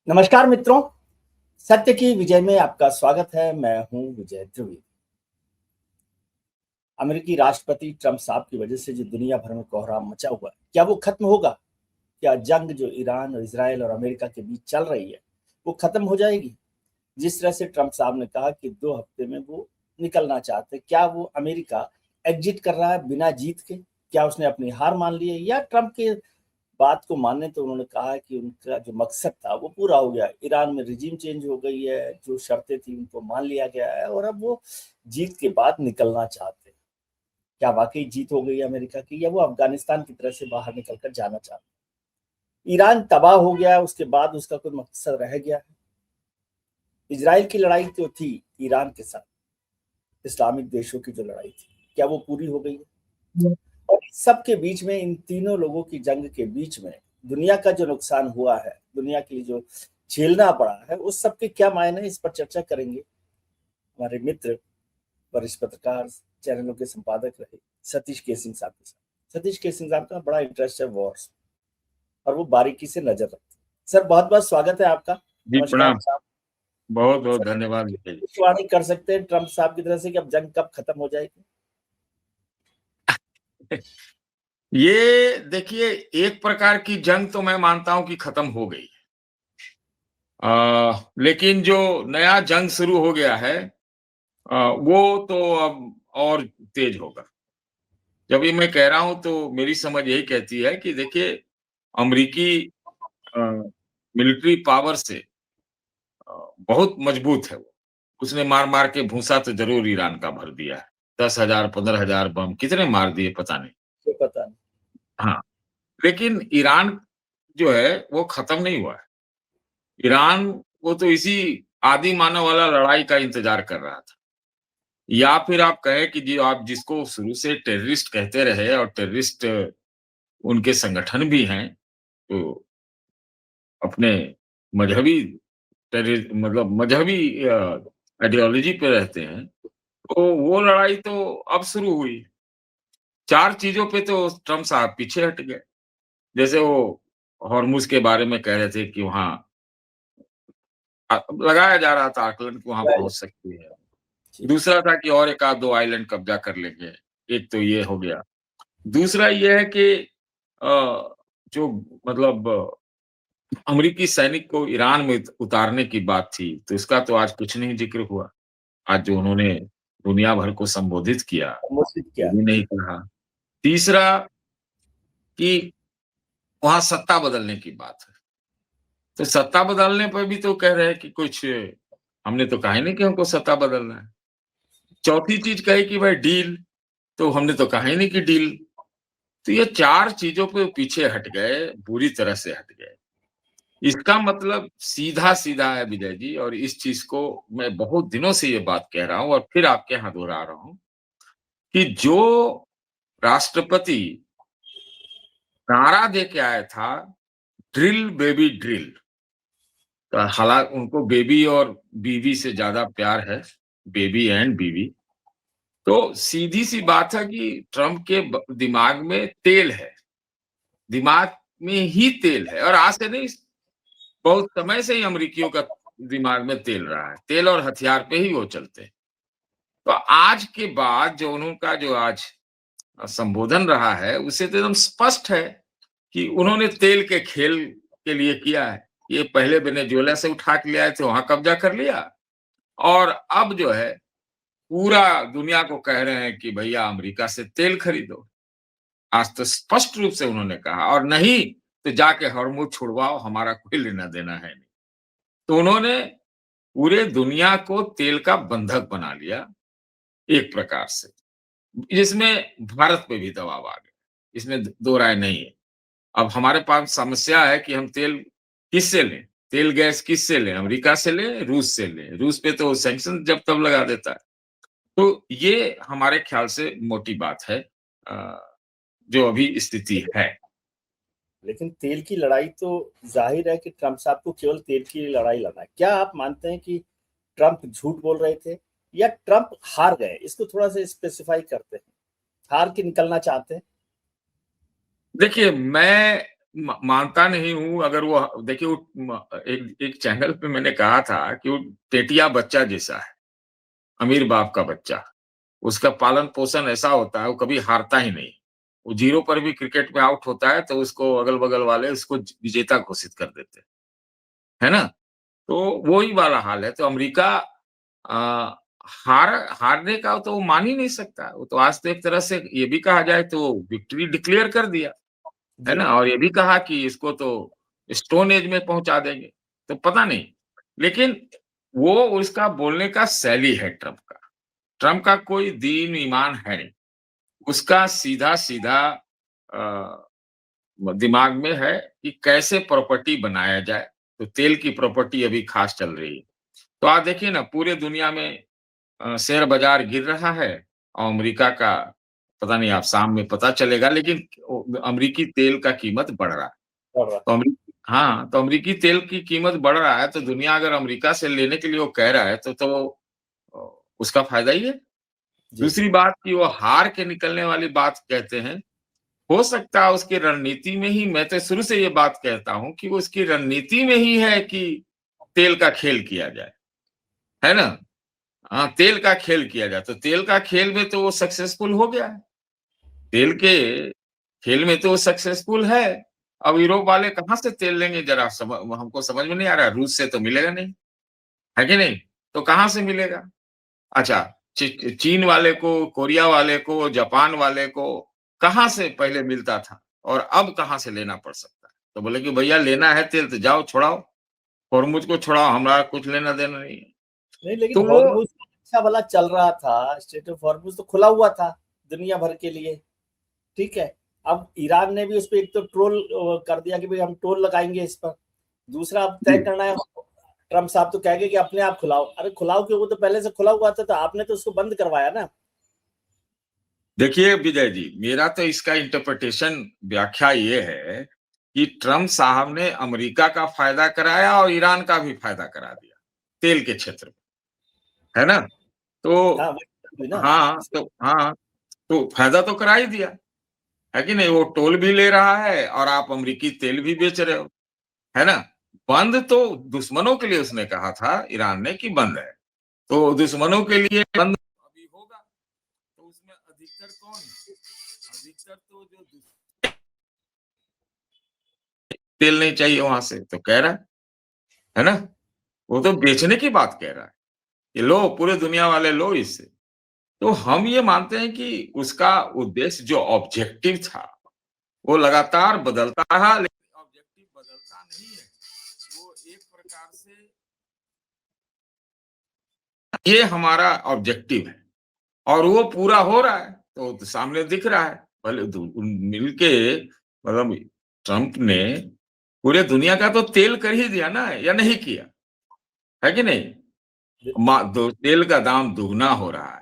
नमस्कार मित्रों, सत्य की विजय में आपका स्वागत है। मैं हूं विजय द्विवेदी। अमेरिकी राष्ट्रपति ट्रंप साहब की वजह से जो दुनिया भर में कोहराम मचा हुआ है, क्या वो खत्म होगा? क्या जंग जो ईरान और इजराइल और अमेरिका के बीच चल रही है, वो खत्म हो जाएगी? जिस तरह से ट्रंप साहब ने कहा कि 2 हफ्ते में वो निकलना चाहते, क्या वो अमेरिका एग्जिट कर रहा है बिना जीत के? क्या उसने अपनी हार मान ली है, या ट्रंप के बात को माने तो उन्होंने कहा कि उनका जो मकसद था वो पूरा हो गया है। ईरान में रिजीम चेंज हो गई है, जो शर्तें थी उनको मान लिया गया है और अब वो जीत के बाद निकलना चाहते हैं। क्या वाकई जीत हो गई है अमेरिका की, या वो अफगानिस्तान की तरह से बाहर निकलकर जाना चाहते हैं? ईरान तबाह हो गया है, उसके बाद उसका कोई मकसद रह गया है? इजराइल की लड़ाई जो थी ईरान के साथ, इस्लामिक देशों की जो लड़ाई थी, क्या वो पूरी हो गई है? और इस सब के बीच में, इन तीनों लोगों की जंग के बीच में दुनिया का जो नुकसान हुआ है, दुनिया के लिए जो झेलना पड़ा है, उस सब के क्या मायने, इस पर चर्चा करेंगे। हमारे मित्र, वरिष्ठ पत्रकार, चैनलों के संपादक रहे सतीश केसिंग साहब के साथ। सतीश केसिंग साहब का बड़ा इंटरेस्ट है वॉर्स, और वो बारीकी से नजर रखते हैं। सर, बहुत बहुत स्वागत है आपका। जी नमस्कार प्रणाम। साहब। बहुत बहुत सर, धन्यवाद विजय जी। भविष्यवाणी कर सकते हैं ट्रंप साहब की तरह से कि अब जंग कब खत्म हो जाएगी? ये देखिए, एक प्रकार की जंग तो मैं मानता हूं कि खत्म हो गई। लेकिन जो नया जंग शुरू हो गया है, वो तो अब और तेज होगा। जब ये मैं कह रहा हूं तो मेरी समझ यही कहती है कि देखिए, अमेरिकी अ, मिलिट्री पावर से बहुत मजबूत है वो। उसने मार-मार के भूसा तो ज़रूर ईरान का भर दिया है। 10,000 15,000 बम कितने मार दिए पता नहीं। ये पता नहीं। हाँ, लेकिन ईरान जो है वो खत्म नहीं हुआ है। ईरान वो तो इसी आदि मानव वाला लड़ाई का इंतज़ार कर रहा था। या फिर आप कहें कि जी आप जिसको शुरू से टेररिस्ट कहते रहे और टेररिस्ट उनके संगठन भी हैं, तो अपने मज़हबी मतलब मज़हबी आइडियोलॉजी पे रहते हैं, तो वो लड़ाई तो अब शुरू हुई। 4 चीज़ों पे तो ट्रम्प साहब पीछे हट गए। जैसे वो हॉर्मुज़ के बारे में कह रहे थे कि वहाँ लगाया जा रहा था आकलन कि वहाँ पहुँच सकती है। जी। दूसरा था कि और 1 आध 2 आइलैंड कब्ज़ा कर लेंगे। एक तो ये हो गया। दूसरा ये है कि जो मतलब अमेरिकी सैनिक को ईरान में उतारने की बात थी, तो इसका तो आज कुछ नहीं ज़िक्र हुआ। आज जो उन्होंने दुनिया भर को संबोधित किया, संबोधित वो किया। भी नहीं कहा। तीसरा कि वहाँ सत्ता बदलने की बात है। तो सत्ता बदलने पर भी तो कह रहे हैं कि कुछ हमने तो कहा ही नहीं कि हमको सत्ता बदलना है। चौथी चीज़ कही कि भाई डील, तो हमने तो कहा ही नहीं कि डील। तो ये 4 चीज़ों पे पीछे हट गए, बुरी तरह से हट गए। इसका मतलब सीधा-सीधा है विजय जी, और इस चीज़ को मैं बहुत दिनों से ये बात कह रहा हूँ और फिर आपके यहाँ दोहरा रहा हूँ कि जो राष्ट्रपति नारा दे के आया था, ड्रिल बेबी ड्रिल। हालाँकि उनको बेबी और बीवी से ज़्यादा प्यार है, बेबी एंड बीवी। तो सीधी-सी बात है कि ट्रम्प के दिमाग में तेल है, दिमाग में ही तेल है, और आज से नहीं, बहुत समय से ही अमेरिकियों का दिमाग में तेल रहा है। तेल और हथियार पे ही वो चलते हैं। तो आज के बाद जो उनका जो आज संबोधन रहा है, उससे तो एकदम स्पष्ट है कि उन्होंने तेल के खेल के लिए किया है। ये पहले वेनेजुएला से उठा के ले आए थे, वहाँ कब्ज़ा कर लिया, और अब जो है पूरा दुनिया को कह रहे हैं कि भैया अमेरिका से तेल खरीदो। आज तो स्पष्ट रूप से उन्होंने कहा, और नहीं तो जाके हॉर्मुज़ छुड़वाओ, हमारा कोई लेना-देना है नहीं। तो उन्होंने पूरे दुनिया को तेल का बंधक बना लिया एक प्रकार से, जिसमें भारत पे भी दबाव आ गया। इसमें दो राय नहीं है। अब हमारे पास समस्या है कि हम तेल किससे लें? तेल गैस किससे लें? अमेरिका से लें, रूस से लें? रूस पे तो सैंक्शन जब तब लगा देता है। तो ये हमारे ख्याल से मोटी बात है, जो अभी स्थिति है। लेकिन तेल की लड़ाई तो जाहिर है कि ट्रंप साहब को केवल तेल की लड़ाई लड़ना है। क्या आप मानते हैं कि ट्रंप झूठ बोल रहे थे, या ट्रंप हार गए? इसको थोड़ा सा स्पेसिफाई करते हैं। हार के निकलना चाहते हैं? देखिए, मैं मानता नहीं हूँ। अगर वो देखिए, वो एक चैनल पे मैंने कहा था कि वो टेटिया बच्चा जैसा है, अमीर बाप का बच्चा। उसका पालन-पोषण ऐसा होता है, वो कभी हारता ही नहीं। वो ज़ीरो पर भी क्रिकेट में आउट होता है, तो उसको अगल-बगल वाले उसको विजेता घोषित कर देते हैं। है ना? तो वही वाला हाल है। तो अमेरिका अ, हारने का तो वो मान ही नहीं सकता। वो तो आज तो एक तरह से ये भी कहा जाए तो विक्ट्री डिक्लेयर कर दिया, है जी। ना? और ये भी कहा कि इसको तो स्टोन एज में पहुँचा देंगे। तो पता नहीं, लेकिन वो उसका बोलने का शैली है ट्रम्प का। ट्रम्प का कोई दीन ईमान है नहीं। उसका सीधा-सीधा अ, दिमाग में है कि कैसे प्रॉपर्टी बनाया जाए। तो तेल की प्रॉपर्टी अभी खास चल रही है। तो आप देखिए ना, पूरे दुनिया में शेयर बाजार गिर रहा है और अमेरिका का पता नहीं, आप शाम में पता चलेगा, लेकिन अमेरिकी तेल का कीमत बढ़ रहा है। और रहा। तो हाँ, तो अमेरिकी तेल की कीमत बढ़ रहा है, तो दुनिया अगर अमेरिका से लेने के लिए वो कह रहा है तो उसका फ़ायदा ही है। जी। दूसरी बात कि वो हार के निकलने वाली बात कहते हैं। हो सकता है उसकी रणनीति में ही, मैं तो शुरू से ये बात कहता हूँ कि वो उसकी रणनीति में ही है कि तेल का खेल किया जाए, है ना? हाँ, तेल का खेल किया जाए, तो तेल का खेल में तो वो सक्सेसफुल हो गया है। तेल के खेल में तो वो सक्सेसफुल है। अब यूरोप वाले कहाँ से तेल लेंगे, ज़रा हमको समझ में नहीं आ रहा है। रूस से तो मिलेगा नहीं, है कि नहीं? तो कहाँ से मिलेगा? अच्छा, चीन वाले को, कोरिया वाले को, जापान वाले को कहाँ से पहले मिलता था और अब कहाँ से लेना पड़ सकता है? तो बोले कि भैया लेना है तेल तो जाओ छुड़ाओ, होर्मुज़ को छुड़ाओ, हमारा कुछ लेना-देना नहीं है। नहीं, लेकिन तो वो हॉर्मुज़ अच्छा भला चल रहा था, स्ट्रेट ऑफ हॉर्मुज़ तो खुला हुआ था दुनिया भर के लिए, ठीक है। अब ईरान ने भी उस पे एक तो ट्रोल कर दिया कि भाई हम टोल लगाएंगे इस पर। दूसरा अब तय जी, करना है, ट्रम्प साहब तो कह गए कि अपने आप खुलाओ। अरे खुलाओ क्यों, वो तो पहले से खुला हुआ था, तो आपने तो उसको बंद करवाया ना। देखिए विजय जी, मेरा तो इसका इंटरप्रिटेशन व्याख्या ये है कि ट्रम्प साहब ने अमेरिका का फ़ायदा कराया और ईरान का भी फ़ायदा करा दिया, तेल के क्षेत्र में, है ना? हाँ, तो वही ना। हाँ, तो फ़ायदा तो करा ही दिया। है कि नहीं? वो टोल भी ले रहा है और आप अमेरिकी तेल भी बेच रहे हो, है ना? बंद तो दुश्मनों के लिए उसने कहा था ईरान ने कि बंद है। तो दुश्मनों के लिए बंद अभी होगा, तो उसमें अधिकतर कौन है? अधिकतर तो जो तेल नहीं चाहिए वहाँ से, तो कह रहा है ना? वो तो बेचने की बात कह रहा है, कि लो पूरे दुनिया वाले लो इससे। तो हम ये मानते हैं कि उसका उद्देश्य जो ऑब्जेक्टिव था, वो लगातार बदलता रहा, लेकिन ऑब्जेक्टिव बदलता नहीं है। वो एक प्रकार से ये हमारा ऑब्जेक्टिव है और वो पूरा हो रहा है, तो सामने दिख रहा है। भले मिलके मतलब ट्रम्प ने पूरे दुनिया का तो तेल कर ही दिया ना, या नहीं किया, है कि नहीं? तेल का दाम दुगना हो रहा है।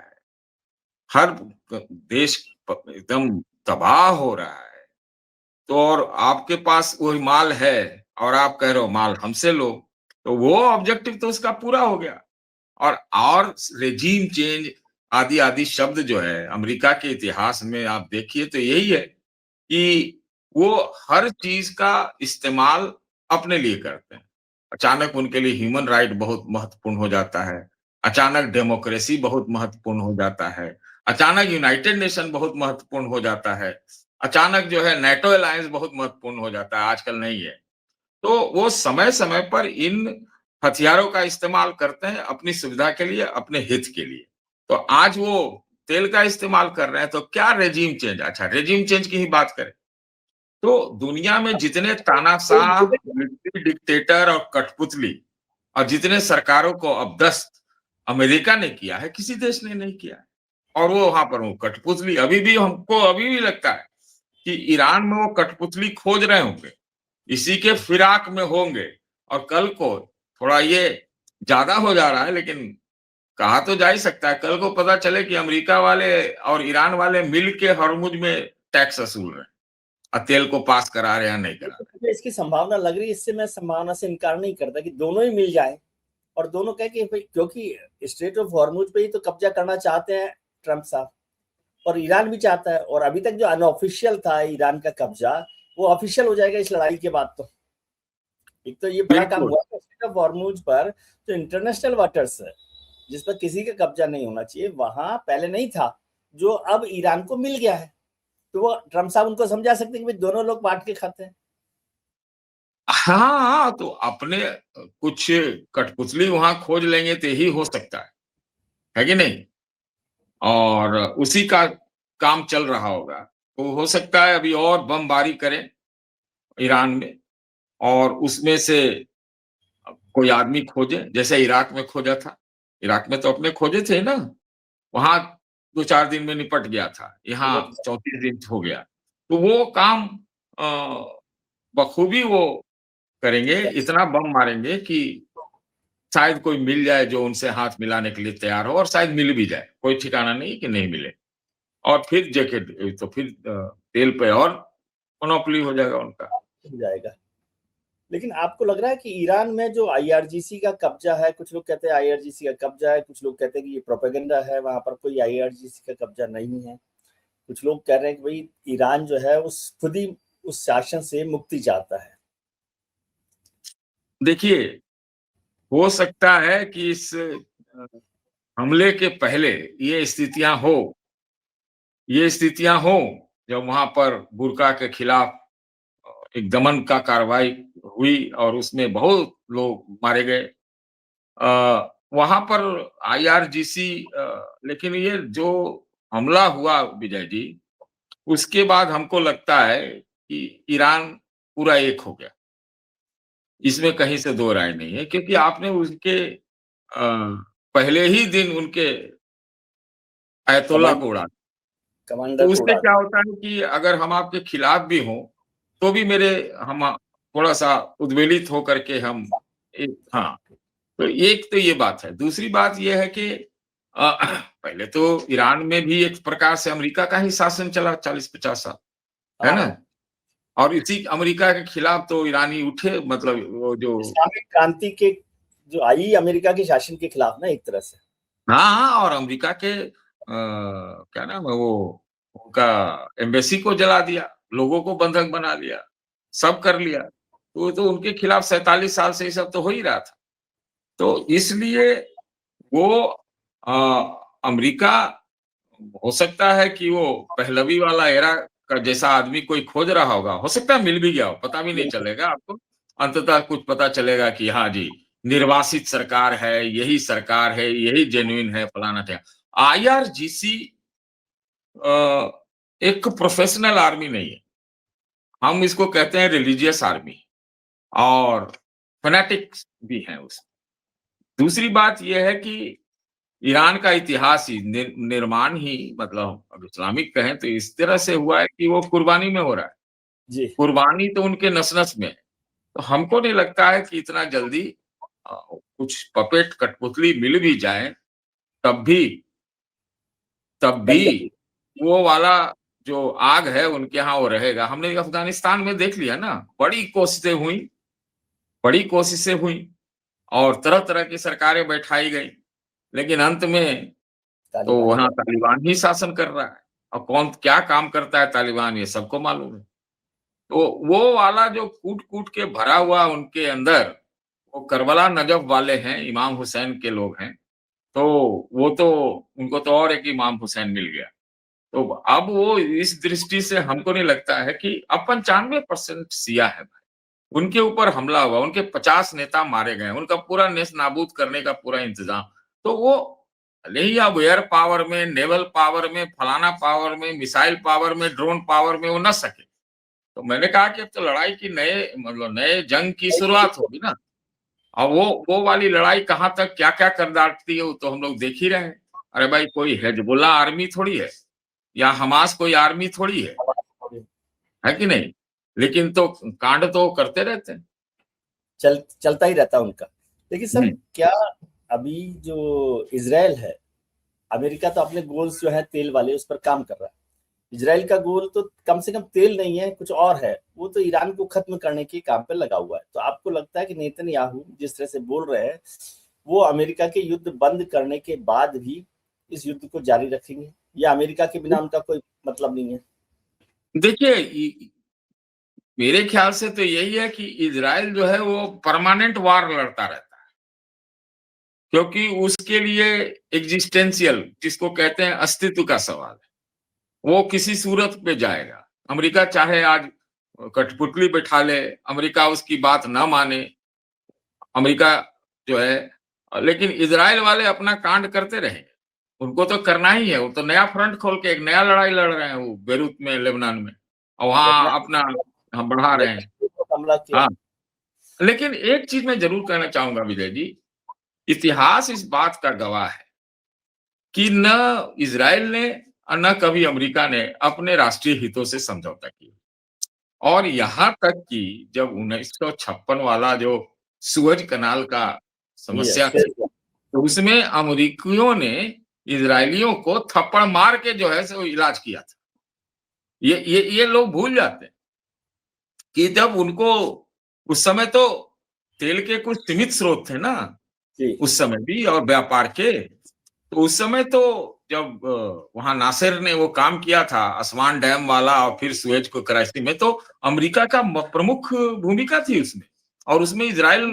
हर देश एकदम तबाह हो रहा है। तो और आपके पास वही माल है और आप कह रहे हो माल हमसे लो, तो वो ऑब्जेक्टिव तो उसका पूरा हो गया। और रेजीम चेंज आदि-आदि शब्द जो है अमेरिका के इतिहास में आप देखिए तो यही है कि वो हर चीज़ का इस्तेमाल अपने लिए करते हैं। अचानक उनके लिए ह्यूमन राइट बहुत महत्वपूर्ण हो जाता है। अचानक डेमोक्रेसी बहुत महत्वपूर्ण हो जाता है। अचानक यूनाइटेड नेशन बहुत महत्वपूर्ण हो जाता है। अचानक जो है नेटो अलायंस बहुत महत्वपूर्ण हो जाता है, आजकल नहीं है। तो वो समय-समय पर इन हथियारों का इस्तेमाल करते हैं अपनी सुविधा के लिए, अपने हित के लिए। तो आज वो तेल का इस्तेमाल कर रहे हैं, तो क्या रेजिम चेंज, अच्छा रेजिम चेंज की ही बात करें, तो दुनिया में जितने तानाशाह, मिलिट्री डिक्टेटर और कठपुतली और जितने सरकारों को अपदस्थ अमेरिका ने किया है, किसी देश ने नहीं किया है। और वो वहाँ पर वो कठपुतली अभी भी लगता है कि ईरान में वो कठपुतली खोज रहे होंगे। इसी के फिराक में होंगे और कल को थोड़ा ये ज़्यादा हो जा रहा है, लेकिन कहा तो जा ही सकता है, कल को पता चले कि अमेरिका वाले और ईरान वाले मिल के हॉर्मुज़ में टैक्स वसूल रहे हैं और तेल को पास करा रहे हैं या नहीं करा रहे हैं। मुझे इसकी संभावना लग रही है, इससे मैं संभावना से इनकार नहीं करता कि दोनों ही मिल जाए और दोनों कह कि भाई, क्योंकि स्ट्रेट ऑफ हॉर्मुज पे ही तो कब्जा करना चाहते हैं ट्रम्प साहब, और ईरान भी चाहता है। और अभी तक जो अनऑफिशियल था ईरान का कब्जा, वो ऑफिशियल हो जाएगा इस लड़ाई के बाद। तो एक तो ये बड़ा काम बिल्कुल। हुआ स्ट्रेट ऑफ हॉर्मुज पर, जो इंटरनेशनल वाटर्स है जिस पर किसी का कब्जा नहीं होना चाहिए, वहां पहले नहीं था, जो अब ईरान को मिल गया है। तो वो ट्रम्प साहब उनको समझा सकते हैं कि भाई दोनों लोग बांट के खाते हैं। हाँ, हाँ, तो अपने कुछ कठपुतली वहाँ खोज लेंगे तो यही हो सकता है कि नहीं? और उसी का काम चल रहा होगा। तो हो सकता है अभी और बमबारी करें ईरान में और उसमें से कोई आदमी खोजे, जैसे इराक में खोजा था। इराक में तो अपने खोजे थे ना, वहाँ 2-4 दिन में निपट गया था, यहाँ 34 दिन हो गया। तो वो काम बखूबी वो करेंगे, इतना बम मारेंगे कि शायद कोई मिल जाए जो उनसे हाथ मिलाने के लिए तैयार हो और शायद मिल भी जाए, कोई ठिकाना नहीं कि नहीं मिले। और फिर जैकेट तो फिर तेल पे और मोनोपोली हो जाएगा उनका। हो जाएगा। लेकिन आपको लग रहा है कि ईरान में जो आईआरजीसी का कब्जा है, कुछ लोग कहते हैं आईआरजीसी का कब्जा है, कुछ लोग कहते हैं कि ये प्रोपेगेंडा है, वहां पर कोई आईआरजीसी का कब्जा नहीं है। कुछ लोग कह रहे हैं कि भाई ईरान जो है उस खुद ही उस शासन से मुक्ति चाहता है। देखिए, हो सकता है कि इस हमले के पहले ये स्थितियाँ हों, जब वहाँ पर बुर्का के खिलाफ एक दमन का कार्रवाई हुई और उसमें बहुत लोग मारे गए। वहाँ पर आईआरजीसी लेकिन ये जो हमला हुआ विजय जी, उसके बाद हमको लगता है कि ईरान पूरा एक हो गया। इसमें कहीं से दो राय नहीं है क्योंकि आपने उसके पहले ही दिन उनके अयतोल्ला कमांड को उड़ा तो कमांडर को उससे उड़ा क्या होता है कि अगर हम आपके खिलाफ भी हों, तो भी हम थोड़ा-सा उद्वेलित होकर के हम हाँ, तो एक तो ये बात है। दूसरी बात ये है कि अ, पहले तो ईरान में भी एक प्रकार से अमेरिका का ही शासन चला 40-50 साल, है ना? हाँ, और इसी अमेरिका के खिलाफ तो ईरानी उठे मतलब वो जो इस्लामिक क्रांति के जो आई अमेरिका के शासन के खिलाफ ना एक तरह से। हाँ, हाँ और अमेरिका के क्या नाम है वो उनका एम्बेसी को जला दिया, लोगों को बंधक बना लिया, सब कर लिया। तो उनके खिलाफ 47 साल से ये सब तो हो ही रहा था। तो इसलिए वो अमेरिका हो सकता है कि वो पहलवी वाला एरा का जैसा आदमी कोई खोज रहा होगा, हो सकता है मिल भी गया हो, पता भी नहीं बिल्कुल। चलेगा आपको। अंततः कुछ पता चलेगा कि हाँ जी, निर्वासित सरकार है, यही जेन्युइन है, फलाना ढे आईआरजीसी अ, एक प्रोफेशनल आर्मी नहीं है। हम इसको कहते हैं रिलिजियस आर्मी और फैनेटिक्स भी हैं उसमें। दूसरी बात ये है कि ईरान का इतिहास ही निर्माण ही मतलब अब इस्लामिक कहें तो इस तरह से हुआ है कि वो कुर्बानी में हो रहा है। जी। कुर्बानी तो उनके नस-नस में है। तो हमको नहीं लगता है कि इतना जल्दी कुछ पपेट कठपुतली मिल भी जाए, तब भी तब भी दंगे। वो वाला जो आग है उनके यहाँ वो रहेगा। हमने अफ़गानिस्तान में देख लिया ना, बड़ी कोशिशें हुई और तरह-तरह की सरकारें बैठाई गई। लेकिन अंत में तो तालिबान वहाँ का। तालिबान ही शासन कर रहा है। अब कौन क्या काम करता है तालिबान ये सबको मालूम है। तो वो वाला जो कूट-कूट के भरा हुआ उनके अंदर, वो करबला नजफ़ वाले हैं, इमाम हुसैन के लोग हैं। तो वो तो उनको तो और एक इमाम हुसैन मिल गया। तो अब वो इस दृष्टि से हमको नहीं लगता है कि अब 95% शिया है भाई। उनके ऊपर हमला हुआ, उनके 50 नेता मारे गए, उनका पूरा नेस्तनाबूद करने का पूरा इंतज़ाम। तो वो भले ही अब एयर पावर में, नेवल पावर में, फलाना पावर में, मिसाइल पावर में, ड्रोन पावर में वो न सके। तो मैंने कहा कि अब तो लड़ाई की नए जंग की शुरुआत होगी ना। और वो वाली लड़ाई कहाँ तक क्या-क्या कर डालती है वो तो हम लोग देख ही रहे हैं। अरे भाई कोई हिज़्बुल्लाह आर्मी थोड़ी है या हमास कोई आर्मी थोड़ी है कि नहीं? लेकिन तो कांड तो करते रहते हैं। चलता ही रहता है उनका। लेकिन सर, हुँ। क्या अभी जो इज़राइल है, अमेरिका तो अपने गोल्स जो है तेल वाले उस पर काम कर रहा है। इज़राइल का गोल तो कम से कम तेल नहीं है, कुछ और है। वो तो ईरान को खत्म करने के काम पे लगा हुआ है। तो आपको लगता है कि नेतन्याहू जिस तरह से बोल रहे हैं, वो अमेरिका के युद्ध बंद करने के बाद भी इस युद्ध को जारी रखेंगे, या अमेरिका के बिना उनका कोई मतलब नहीं है? देखिए मेरे ख्याल से तो यही है कि इजराइल जो है वो परमानेंट वार लड़ता रहता है, क्योंकि उसके लिए एग्जिस्टेंशियल, जिसको कहते हैं अस्तित्व का सवाल है, वो किसी सूरत पे जाएगा। अमेरिका चाहे आज कठपुतली बैठा ले, अमेरिका उसकी बात ना माने, अमेरिका जो है, लेकिन इजराइल वाले अपना कांड करते रहेंगे। उनको तो करना ही है, वो तो नया फ्रंट खोल के एक नया लड़ाई लड़ रहे हैं, वो बेरूत में, लेबनान में, और वहाँ लेबनान अपना हम बढ़ा रहे हैं। में हमला किया। हाँ, लेकिन एक चीज मैं जरूर कहना चाहूंगा विजय जी, इतिहास इस बात का गवाह है कि न इजराइल ने और न कभी अमेरिका ने अपने राष्ट्रीय हितों से समझौता किया। और यहां तक कि जब 1956 वाला जो सुएज कनाल का समस्या यस, थी, तो उसमें अमेरिकियों ने इजरायलियों को थप्पड़ मार के जो है सो इलाज किया था। ये लोग भूल जाते हैं कि जब उनको उस समय तो तेल के कुछ सीमित स्रोत थे ना, जी, उस समय भी, और व्यापार के, तो उस समय तो जब वहां नासिर ने वो काम किया था असवान डैम वाला और फिर सुएज को क्राइसिस में, तो अमेरिका का प्रमुख भूमिका थी उसमें, और उसमें इजराइल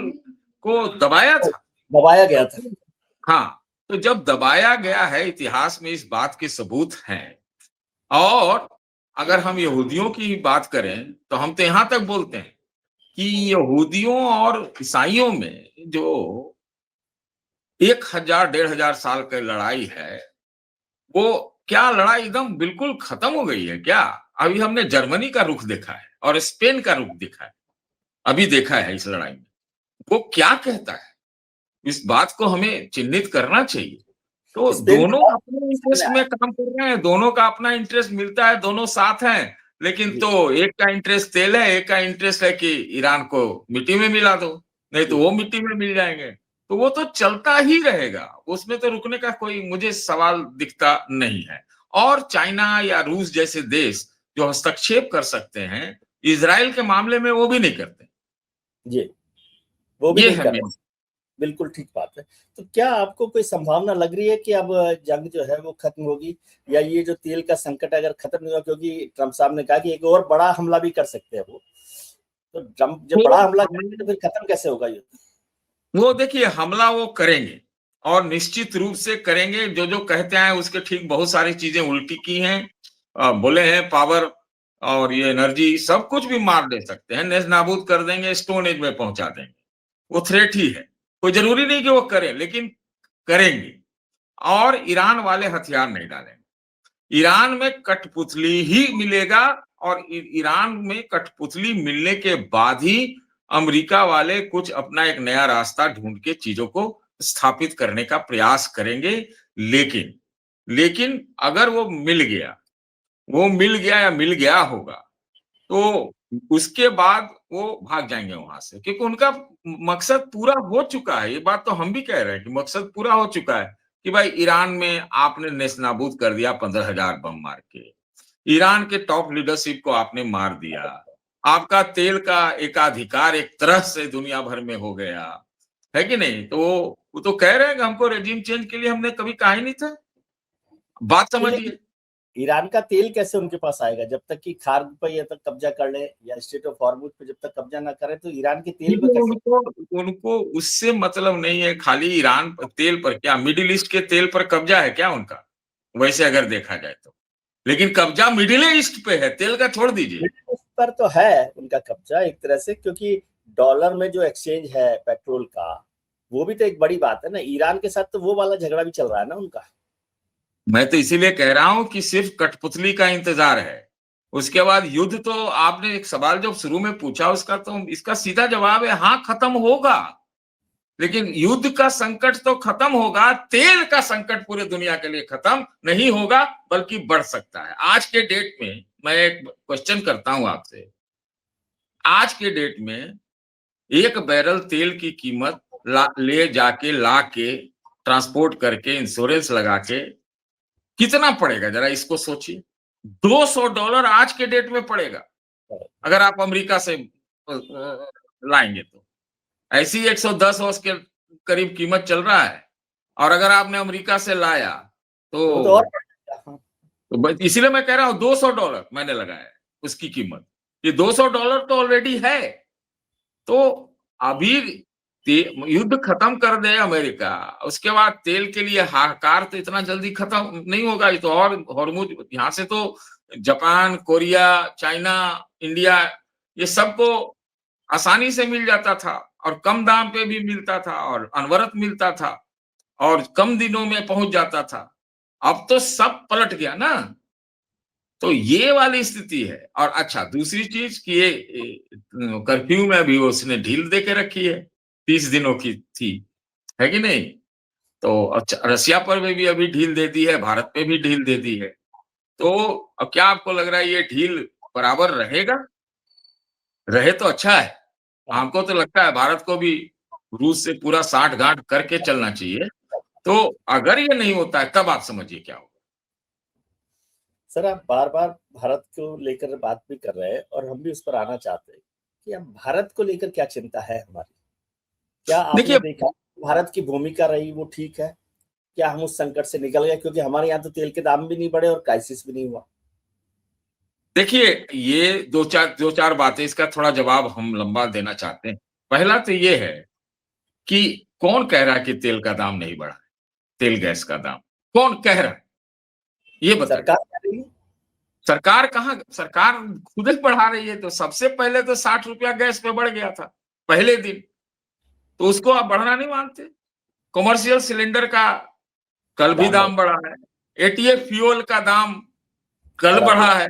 को दबाया था। दबाया गया था। तो हाँ, तो जब दबाया गया है, इतिहास में इस बात के सबूत हैं। और अगर हम यहूदियों की बात करें तो हम तो यहां तक बोलते हैं कि यहूदियों और ईसाइयों में जो 1000 1500 साल की लड़ाई है, वो क्या लड़ाई एकदम बिल्कुल खत्म हो गई है क्या? अभी हमने जर्मनी का रुख देखा है और स्पेन का रुख देखा है, अभी देखा है इस लड़ाई में। वो क्या कहता है, इस बात को हमें चिन्हित करना चाहिए। तो स्पेन के दोनों बाद अपने सामने इंटरेस्ट में आया। काम कर रहे हैं, दोनों का अपना इंटरेस्ट मिलता है, दोनों साथ हैं, लेकिन जी, तो एक का इंटरेस्ट तेल है, एक का इंटरेस्ट है कि ईरान को मिट्टी में मिला दो, नहीं तो जी। वो मिट्टी में मिल जाएंगे। तो वो तो चलता ही रहेगा, उसमें तो रुकने का कोई मुझे सवाल दिखता नहीं है। और चाइना या रूस जैसे देश जो हस्तक्षेप कर सकते हैं, इजराइल के मामले में वो भी नहीं करते। जी, वो भी ये नहीं है कर रहे। मेन। बिल्कुल ठीक बात है। तो क्या आपको कोई संभावना लग रही है कि अब जंग जो है वो खत्म होगी, या ये जो तेल का संकट अगर खत्म नहीं हुआ, क्योंकि ट्रम्प साहब ने कहा कि एक और बड़ा हमला भी कर सकते हैं वो, तो ट्रम्प जब बड़ा हमला करेंगे तो फिर खत्म कैसे होगा युद्ध? वो देखिए, हमला वो करेंगे और निश्चित रूप से करेंगे। जो जो कहते हैं उसके ठीक बहुत सारी चीजें उल्टी की हैं, बोले हैं पावर और ये एनर्जी सब कुछ भी मार दे सकते हैं, नेस्त नाबूद कर देंगे, स्टोन एज में पहुंचा देंगे। वो थ्रेट ही है, कोई जरूरी नहीं कि वो करें, लेकिन करेंगे। और ईरान वाले हथियार नहीं डालेंगे, ईरान में कठपुतली ही मिलेगा। और ईरान में कठपुतली मिलने के बाद ही अमेरिका वाले कुछ अपना एक नया रास्ता ढूंढ के चीजों को स्थापित करने का प्रयास करेंगे। लेकिन लेकिन अगर वो मिल गया या मिल गया होगा, तो उसके बाद वो भाग जाएंगे वहां से, क्योंकि उनका मकसद पूरा हो चुका है। ये बात तो हम भी कह रहे हैं कि मकसद पूरा हो चुका है कि भाई ईरान में आपने नेस्तनाबूद कर दिया 15,000 बम मार के, ईरान के टॉप लीडरशिप को आपने मार दिया, आपका तेल का एकाधिकार एक तरह से दुनिया भर में हो गया है कि नहीं? तो वो तो कह रहे हैं कि हमको रेजिम चेंज के लिए हमने कभी कहा ही नहीं था। बात तो लेकिन समझिए। ईरान का तेल कैसे उनके पास आएगा जब तक कि खार्ग पर या तक कब्जा कर ले, या स्टेट ऑफ हॉर्मुज पे जब तक कब्जा ना करे, तो ईरान के तेल पे देखिए, कैसे? उनको उनको उससे मतलब नहीं है, खाली ईरान तेल पर क्या, मिडिल ईस्ट के तेल पर कब्जा है क्या उनका, वैसे अगर देखा जाए तो। लेकिन कब्जा मिडिल ईस्ट पे है, तेल का छोड़ दीजिए। मिडिल ईस्ट पर तो है उनका कब्जा एक तरह से, क्योंकि डॉलर में जो एक्सचेंज है पेट्रोल का, वो भी तो एक बड़ी बात है ना। ईरान के साथ तो वो वाला झगड़ा भी चल रहा है ना उनका। मैं तो इसीलिए कह रहा हूं कि सिर्फ कठपुतली का इंतजार है, उसके बाद युद्ध। तो आपने एक सवाल जब शुरू में पूछा, उसका तो इसका सीधा जवाब है हाँ, खत्म होगा। लेकिन युद्ध का संकट तो खत्म होगा, तेल का संकट पूरे दुनिया के लिए खत्म नहीं होगा, बल्कि बढ़ सकता है। आज के डेट में मैं एक क्वेश्चन करता हूं आपसे, आज के डेट में एक बैरल तेल की कीमत ले जाके ला के ट्रांसपोर्ट करके इंश्योरेंस लगा के कितना पड़ेगा, जरा इसको सोचिए। $200 आज के डेट में पड़ेगा अगर आप अमेरिका से लाएंगे तो। ऐसी 110 वर्ष के करीब कीमत चल रहा है, और अगर आपने अमेरिका से लाया तो वो तो और तो, बढ़ जाएगा। हाँ, इसीलिए मैं कह रहा हूं $200 मैंने लगाया है उसकी कीमत। ये $200 तो ऑलरेडी है। तो अभी युद्ध खत्म कर दे अमेरिका, उसके बाद तेल के लिए हाहाकार तो इतना जल्दी खत्म नहीं होगा। ये तो और हॉर्मुज यहाँ से तो जापान, कोरिया, चाइना, इंडिया, ये सबको आसानी से मिल जाता था और कम दाम पे भी मिलता था और अनवरत मिलता था और कम दिनों में पहुंच जाता था। अब तो सब पलट गया ना। तो ये वाली स्थिति है। और अच्छा, दूसरी चीज कि ये कर्फ्यू में भी उसने ढील दे के रखी है, 30 दिनों की थी, है कि नहीं? तो अच्छा, रसिया पर भी अभी ढील दे दी है, भारत पे भी ढील दे दी है। तो अब क्या आपको लग रहा है ये ढील बराबर रहेगा? रहे तो अच्छा है। हमको तो लगता है भारत को भी रूस से पूरा साठ-गांठ करके चलना चाहिए। तो अगर ये नहीं होता है तब आप समझिए क्या होगा। सर, आप बार-बार भारत को लेकर बात भी कर रहे हैं और हम भी उस पर आना चाहते हैं कि अब भारत को लेकर क्या चिंता है हमारी? क्या आपने देखिए देखा भारत की भूमिका रही वो ठीक है? क्या हम उस संकट से निकल गए? क्योंकि हमारे यहाँ तो तेल के दाम भी नहीं बढ़े और क्राइसिस भी नहीं हुआ। देखिए, ये 2-4 बातें, इसका थोड़ा जवाब हम लंबा देना चाहते हैं। पहला तो ये है कि कौन कह रहा है कि तेल का दाम नहीं बढ़ा है? तेल गैस का दाम, कौन कह रहा है? ये बताइए। सरकार कह रही है, सरकार कहाँ, सरकार खुद ही बढ़ा रही है। तो सबसे पहले तो ₹60 गैस पे बढ़ गया था, पहले दिन। तो उसको आप बढ़ना नहीं मानते? कमर्शियल सिलेंडर का कल भी दाम बढ़ दाम बढ़ा है, एटीएफ फ्यूल का दाम कल बढ़ा बढ़ा दिया। है।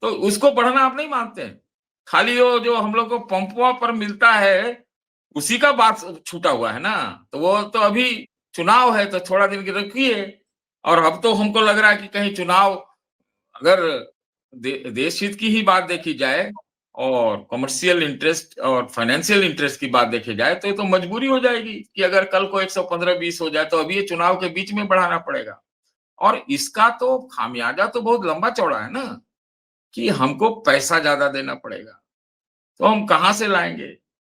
तो उसको बढ़ना आप नहीं मानते हैं। खाली वो जो हम लोग को पंपों पर मिलता है, उसी का बात छूटा हुआ है ना। तो वो तो अभी चुनाव है तो थोड़ा दिन की रुकिए। और अब तो हमको लग रहा है कि कहीं चुनाव, अगर देश हित की ही बात देखी जाए और कमर्शियल इंटरेस्ट और फाइनेंशियल इंटरेस्ट की बात देखी जाए, तो ये तो मजबूरी हो जाएगी कि अगर कल को 115-20 हो जाए तो अभी ये चुनाव के बीच में बढ़ाना पड़ेगा। और इसका तो खामियाजा तो बहुत लंबा चौड़ा है ना, कि हमको पैसा ज्यादा देना पड़ेगा। तो हम कहाँ से लाएंगे?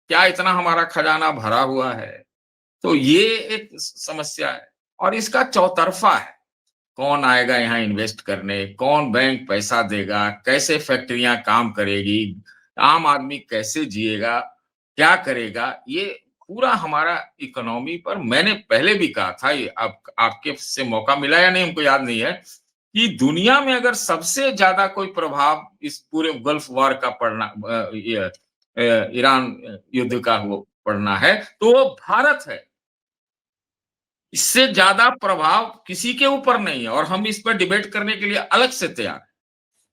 क्या इतना हमारा खजाना भरा हुआ है? तो ये एक समस्या है। और इसका चौतरफा है। कौन आएगा यहाँ इन्वेस्ट करने? कौन बैंक पैसा देगा? कैसे फैक्ट्रियाँ काम करेगी? आम आदमी कैसे जिएगा? क्या करेगा? ये पूरा हमारा इकोनॉमी पर, मैंने पहले भी कहा था, ये आप आपके से मौका मिला या नहीं हमको याद नहीं है, कि दुनिया में अगर सबसे ज़्यादा कोई प्रभाव इस पूरे गल्फ वॉर का पड़ना, ईरान युद्ध का वो पड़ना है, तो वो भारत है। इससे ज़्यादा प्रभाव किसी के ऊपर नहीं है और हम इस पर डिबेट करने के लिए अलग से तैयार हैं।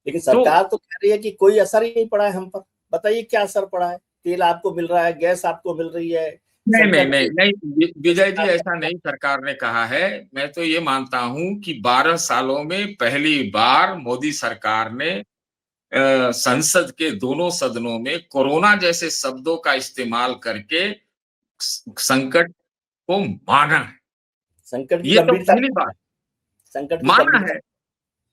लेकिन तो सरकार तो कह रही है कि कोई असर ही नहीं पड़ा है हम पर। बताइए क्या असर पड़ा है? तेल आपको मिल रहा है, गैस आपको मिल रही है, नहीं, नहीं, संकट नहीं, की नहीं, विजय जी, सरकार ऐसा नहीं सरकार ने कहा है। मैं तो ये मानता हूँ कि 12 सालों में पहली बार मोदी सरकार ने संसद के दोनों सदनों में कोरोना जैसे शब्दों का इस्तेमाल करके संकट को माना है। संकट की ये तो गंभीरता पहली बार संकट की माना गंभीरता है।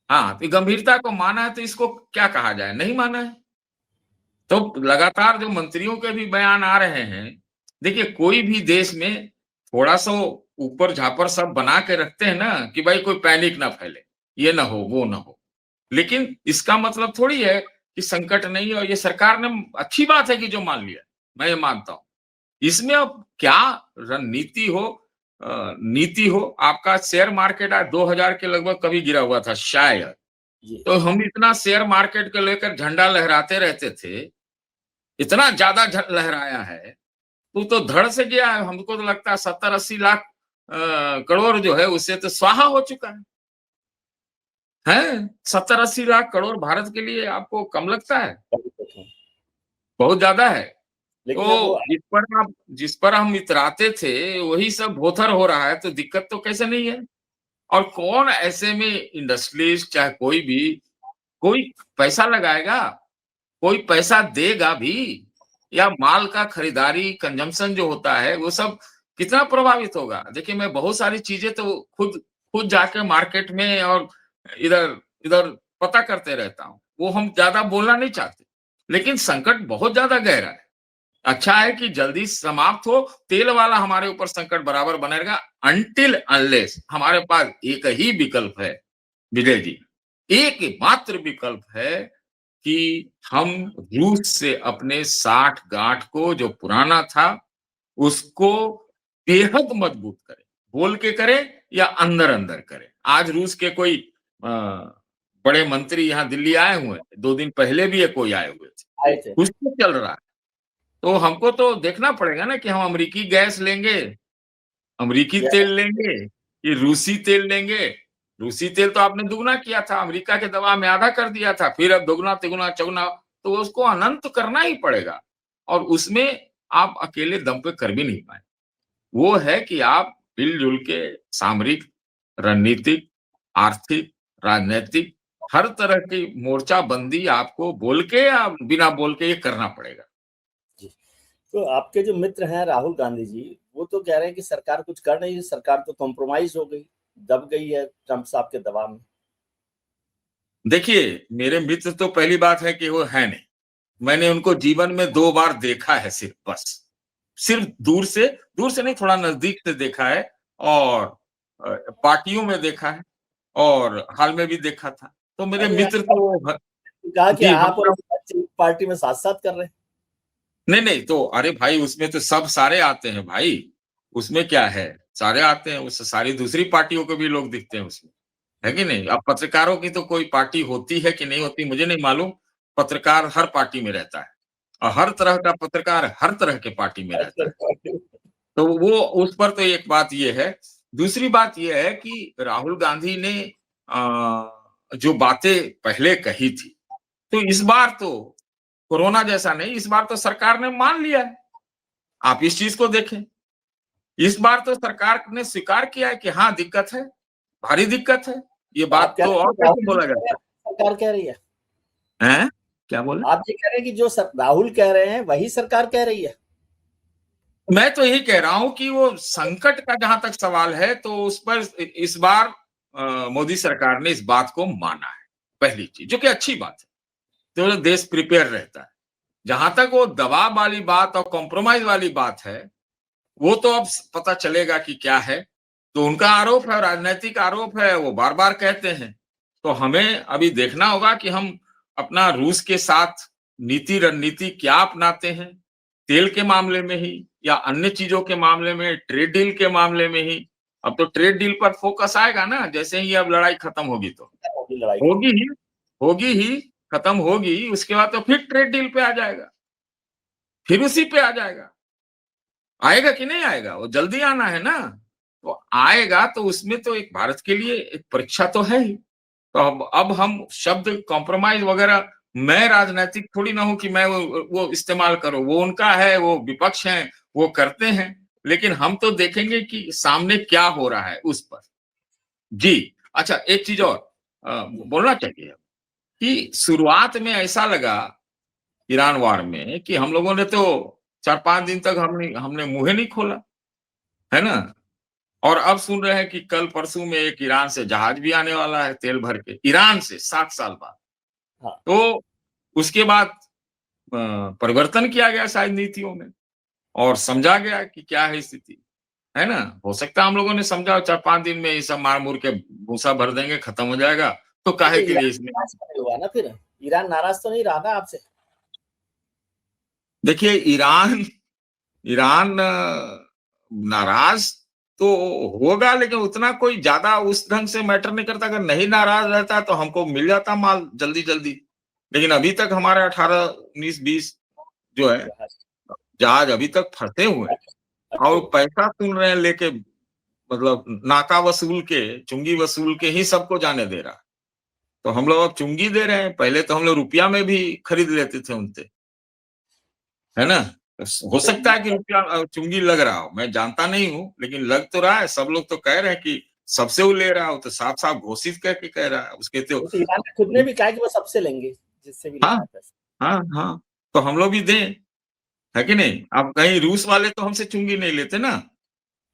हाँ, तो गंभीरता को माना है, तो इसको क्या कहा जाए? नहीं माना है। तो लगातार जो मंत्रियों के भी बयान आ रहे हैं, देखिए कोई भी देश में थोड़ा-सा ऊपर झापर सब बना के रखते हैं ना, कि भाई कोई पैनिक ना फैले, ये ना हो, वो ना हो। लेकिन इसका मतलब थोड़ी है कि संकट नहीं है। और ये सरकार ने, अच्छी बात है कि जो मान लिया, मैं ये मानता हूँ। इसमें अब क्या रणनीति हो, नीति हो, आपका शेयर मार्केट आज 2000 के लगभग कभी गिरा हुआ था शायद। जी। तो हम इतना शेयर मार्केट को लेकर झंडा लहराते रहते थे, इतना ज़्यादा लहराया है, तो धड़ से गया है। हमको तो लगता है 70-80 लाख करोड़ जो है उससे तो स्वाहा हो चुका है। हैं? 70-80 लाख करोड़ भारत के लिए आपको कम लगता है? बहुत ज़्यादा है। लेकिन अब वो तो जिस पर हम इतराते थे, वही सब भोथर हो रहा है, तो दिक्कत तो कैसे नहीं है? और कौन ऐसे में इंडस्ट्रियलिस्ट, चाहे कोई भी, कोई पैसा लगाएगा? कोई पैसा देगा भी? या माल का खरीदारी, कंजम्पशन जो होता है, वो सब कितना प्रभावित होगा? देखिए, मैं बहुत सारी चीज़ें तो खुद खुद जाके मार्केट में और इधर इधर पता करते रहता हूँ। वो हम ज़्यादा बोलना नहीं चाहते। लेकिन संकट बहुत ज़्यादा गहरा है। अच्छा है कि जल्दी समाप्त हो। तेल वाला हमारे ऊपर संकट बराबर बना रहेगा, अनटिल अनलेस हमारे पास एक ही विकल्प है विजय जी, एक मात्र विकल्प है कि हम रूस से अपने साठ गांठ को जो पुराना था उसको बेहद मजबूत करें, बोल के करें या अंदर अंदर करें। आज रूस के कोई बड़े मंत्री यहाँ दिल्ली आए हुए हैं, 2 दिन पहले भी कोई आए हुए थे, आए थे। कुछ तो चल रहा है। तो हमको तो देखना पड़ेगा ना कि हम अमेरिकी गैस लेंगे, अमेरिकी तेल लेंगे कि रूसी तेल लेंगे। रूसी तेल तो आपने दुगना किया था, अमेरिका के दबाव में आधा कर दिया था, फिर अब दोगुना तिगुना चौगुना, तो उसको अनंत करना ही पड़ेगा और उसमें आप अकेले दम पे कर भी नहीं पाए। वो है कि आप मिल-जुल के सामरिक, रणनीतिक, आर्थिक, राजनैतिक हर तरह की मोर्चाबंदी आपको बोल के या बिना बोल के ये करना पड़ेगा। जी। तो आपके जो मित्र हैं राहुल गांधी जी, वो तो कह रहे हैं कि सरकार कुछ कर नहीं रही, सरकार तो कॉम्प्रोमाइज हो गई, दब गई है ट्रंप साहब के दबाव में। देखिए, मेरे मित्र तो पहली बात है कि वो है नहीं। मैंने उनको जीवन में 2 बार देखा है सिर्फ बस। सिर्फ दूर से नहीं थोड़ा नज़दीक से देखा है और पार्टियों में देखा है और हाल में भी देखा था। तो मेरे अरे मित्र तो ह कहा कि जी, आप और हमारा बच्चे एक पार्टी में साथ-साथ कर रहे हैं। नहीं, नहीं तो अरे भाई उसमें तो सब सारे आते हैं भाई, उसमें क्या है? सारे आते हैं, उस सारी दूसरी पार्टियों के भी लोग दिखते हैं उसमें, है कि नहीं? अब पत्रकारों की तो कोई पार्टी होती है कि नहीं होती मुझे नहीं मालूम, पत्रकार हर पार्टी में रहता है और हर तरह का पत्रकार हर तरह के पार्टी में रहता है। तो वो उस पर तो एक बात ये है। दूसरी बात ये है कि राहुल गांधी ने जो बातें पहले कही थी, तो इस बार तो कोरोना जैसा नहीं, इस बार तो सरकार ने मान लिया है। आप इस चीज़ को देखें। इस बार तो सरकार ने स्वीकार किया है कि हाँ, दिक्कत है, भारी दिक्कत है। ये आप बात कह तो रहे हैं और कि कैसे राहुल जी बोला कह रहे जाता हैं, सरकार कह रही है। है? हैं? क्या बोले? आप ये कह रहे हैं कि जो राहुल कह रहे हैं वही सरकार कह रही है। मैं तो यही कह रहा हूँ कि वो संकट का जहाँ तक सवाल है तो उस पर इस बार मोदी सरकार ने इस बात को माना है, पहली चीज़, जो कि अच्छी बात है। तो देश प्रिपेयर रहता है। जहाँ तक वो दबाव वाली बात और कॉम्प्रोमाइज़ वाली बात है, वो तो अब पता चलेगा कि क्या है। तो उनका आरोप है, राजनैतिक आरोप है, वो बार-बार कहते हैं। तो हमें अभी देखना होगा कि हम अपना रूस के साथ नीति रणनीति क्या अपनाते हैं, तेल के मामले में ही या अन्य चीज़ों के मामले में, ट्रेड डील के मामले में ही। अब तो ट्रेड डील पर फोकस आएगा ना, जैसे ही अब लड़ाई खत्म होगी तो। होगी लड़ाई होगी खत्म। ही, होगी ही, खत्म होगी, उसके बाद तो फिर ट्रेड डील पे आ जाएगा, फिर उसी पे आ जाएगा। आएगा कि नहीं आएगा? वो जल्दी आना है ना। तो आएगा तो उसमें तो एक भारत के लिए एक परीक्षा तो है ही। तो अब हम शब्द कॉम्प्रोमाइज़ वगैरह मैं राजनैतिक थोड़ी ना हूँ कि मैं वो इस्तेमाल करूँ। वो उनका है, वो विपक्ष हैं, वो करते हैं। लेकिन हम तो देखेंगे कि सामने क्या हो रहा है उस पर। जी, अच्छा एक चीज़ और बोलना चाहिए कि शुरुआत में ऐसा लगा ईरान वॉर में कि हम लोगों ने तो 4-5 दिन तक हमने हमने मुँह ही नहीं खोला, है ना? और अब सुन रहे हैं कि कल-परसों में एक ईरान से जहाज भी आने वाला है तेल भर के, ईरान से 7 साल बाद। हाँ, तो उसके बाद परिवर्तन किया गया शायद नीतियों में और समझा गया कि क्या है स्थिति, है ना? हो सकता है हम लोगों ने समझा 4-5 दिन में ये सब मार-मुर के भूसा भर देंगे, खत्म हो जाएगा, तो तो काहे के लिए ईरान इसमें नाराज नहीं हुआ ना फिर? ईरान नाराज तो नहीं रहा ना आपसे? देखिए ईरान ईरान नाराज़ तो होगा लेकिन उतना कोई ज़्यादा उस ढंग से मैटर नहीं करता, अगर नहीं नाराज़ रहता तो हमको मिल जाता माल जल्दी-जल्दी। लेकिन अभी तक हमारे 18, 19, 20 जो है जहाज जहाज अभी तक फँसे हुए हैं अच्छा और हुआ। पैसा सुन रहे हैं लेके मतलब नाका वसूल के, चुंगी वसूल के ही सबको जाने दे रहा है। तो हम लोग अब चुंगी दे रहे हैं, पहले तो हम लोग रुपया में भी खरीद लेते थे उनसे। है ना? हो तो सकता है कि रुपया चुंगी लग रहा हो, मैं जानता नहीं हूँ, लेकिन लग तो रहा है, सब लोग तो कह रहे हैं कि सबसे वो ले रहा हो, तो साफ-साफ घोषित करके कह रहा है, उसके तो वो तो ईरान ने खुद ने भी कहा कि वो सबसे लेंगे, जिससे भी हाँ, लेना है पैसा। हाँ, हाँ, तो हम लोग भी दें, है कि नहीं? अब कहीं रूस वाले तो हमसे चुंगी नहीं लेते ना,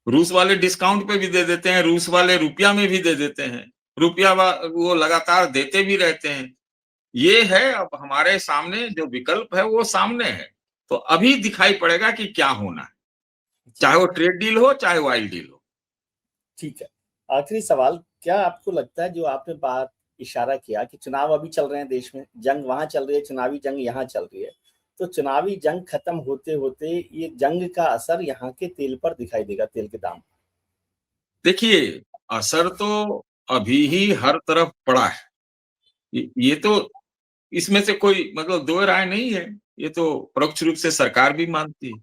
रूस वाले डिस्काउंट पे भी दे देते हैं, रूस वाले रुपया में भी दे देते हैं, रुपया वो लगातार देते भी रहते हैं। ये है अब हमारे सामने जो विकल्प है वो सामने है, तो अभी दिखाई पड़ेगा कि क्या होना है। जी, चाहे वो ट्रेड डील हो, चाहे ऑयल डील हो। ठीक है। आखिरी सवाल, क्या आपको लगता है जो आपने बात इशारा किया कि चुनाव अभी चल रहे हैं देश में, जंग वहां चल रही है, चुनावी जंग यहाँ चल रही है, तो चुनावी जंग खत्म होते होते ये जंग का असर यहाँ के तेल पर दिखाई देगा, तेल के दाम। देखिए, असर तो अभी ही हर तरफ पड़ा है। ये तो इसमें से कोई मतलब दो राय नहीं है। ये तो परोक्ष रूप से सरकार भी मानती है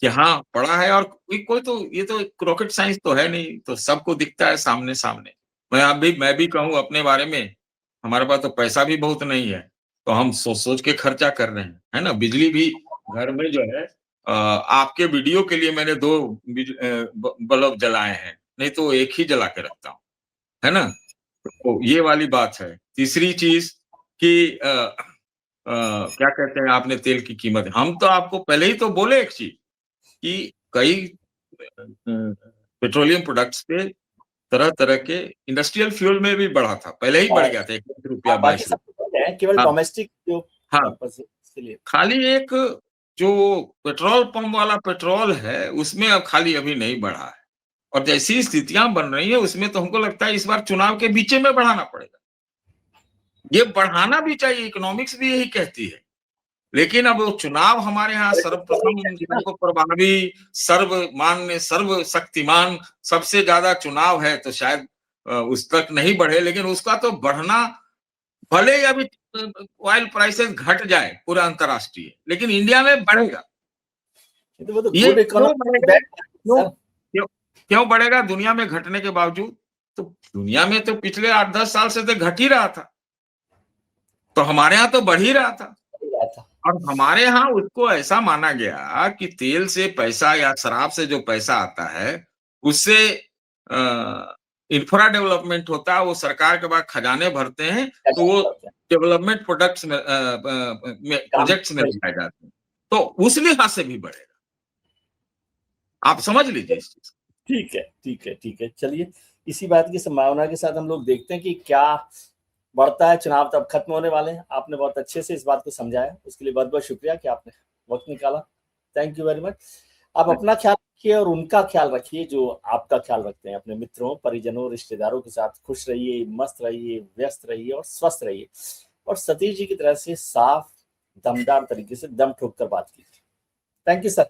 कि हाँ, पड़ा है, और कोई तो ये तो रॉकेट साइंस तो है नहीं, तो सबको दिखता है सामने-सामने। मैं भी कहूँ अपने बारे में, हमारे पास तो पैसा भी बहुत नहीं है, तो हम सोच-सोच के खर्चा कर रहे हैं, है ना? बिजली भी घर में जो है आपके वीडियो के लिए मैंने 2 बल्ब जलाए हैं, नहीं तो 1 ही जला के रखता हूँ, है ना? तो ये वाली बात है। तीसरी चीज़ कि क्या कहते हैं, आपने तेल की कीमत, हम तो आपको पहले ही तो बोले एक चीज़ कि कई पेट्रोलियम प्रोडक्ट्स पे तरह-तरह के इंडस्ट्रियल फ्यूल में भी बढ़ा था। पहले ही बढ़ हाँ, गया था ₹21 बाकी ₹22। सब है, केवल हाँ, डोमेस्टिक जो हाँ, पर्पस है इसके लिए। खाली एक जो पेट्रोल पंप वाला पेट्रोल है, उसमें अब खाली अभी नहीं बढ़ा है, और जैसी स्थितियाँ बन रही हैं, उसमें तो हमको लगता है इस बार चुनाव के बीचे में बढ़ाना पड़ेगा। ये बढ़ाना भी चाहिए, इकोनॉमिक्स भी यही कहती है। लेकिन अब वो चुनाव हमारे यहाँ सर्वप्रथम, सर्वप्रभावी, सर्वमान्य, सर्वशक्तिमान, सबसे ज़्यादा चुनाव है, तो शायद उस तक नहीं बढ़े, लेकिन उसका तो बढ़ना, भले ही अभी ऑयल प्राइसेस घट जाए पूरा अंतर्राष्ट्रीय, लेकिन इंडिया में बढ़ेगा। तो वो तो ये गुड क्यों इकोनॉमी बढ़ेगा? बैड क्यों सर। क्यों क्यों बढ़ेगा दुनिया में घटने के बावजूद? तो दुनिया में तो पिछले 8-10 साल से तो घट ही रहा था, तो हमारे यहाँ तो बढ़ ही रहा था। था। और हमारे यहाँ उसको ऐसा माना गया कि तेल से पैसा या शराब से जो पैसा आता है, उससे इंफ्रा डेवलपमेंट होता है, वो सरकार के पास खजाने भरते हैं, तो वो डेवलपमेंट प्रोडक्ट्स में काम प्रोजेक्ट्स में लगाए जाते हैं। तो उस लिहाज से भी बढ़ेगा। आप समझ लीजिए इस चीज़ को। ठीक है, ठीक है, ठीक है। चलिए, इसी बात की संभावना के साथ हम लोग देखते हैं कि क्या बढ़ता है। चुनाव तो अब खत्म होने वाले हैं। आपने बहुत अच्छे से इस बात को समझाया, उसके लिए बहुत-बहुत शुक्रिया कि आपने वक़्त निकाला। Thank you very much. आप अपना ख्याल रखिए और उनका ख्याल रखिए जो आपका ख्याल रखते हैं। अपने मित्रों, परिजनों, रिश्तेदारों के साथ खुश रहिए, मस्त रहिए, व्यस्त रहिए और स्वस्थ रहिए। और सतीश जी की तरह से साफ, दमदार तरीके से दम ठोक कर बात कीजिए। Thank you sir.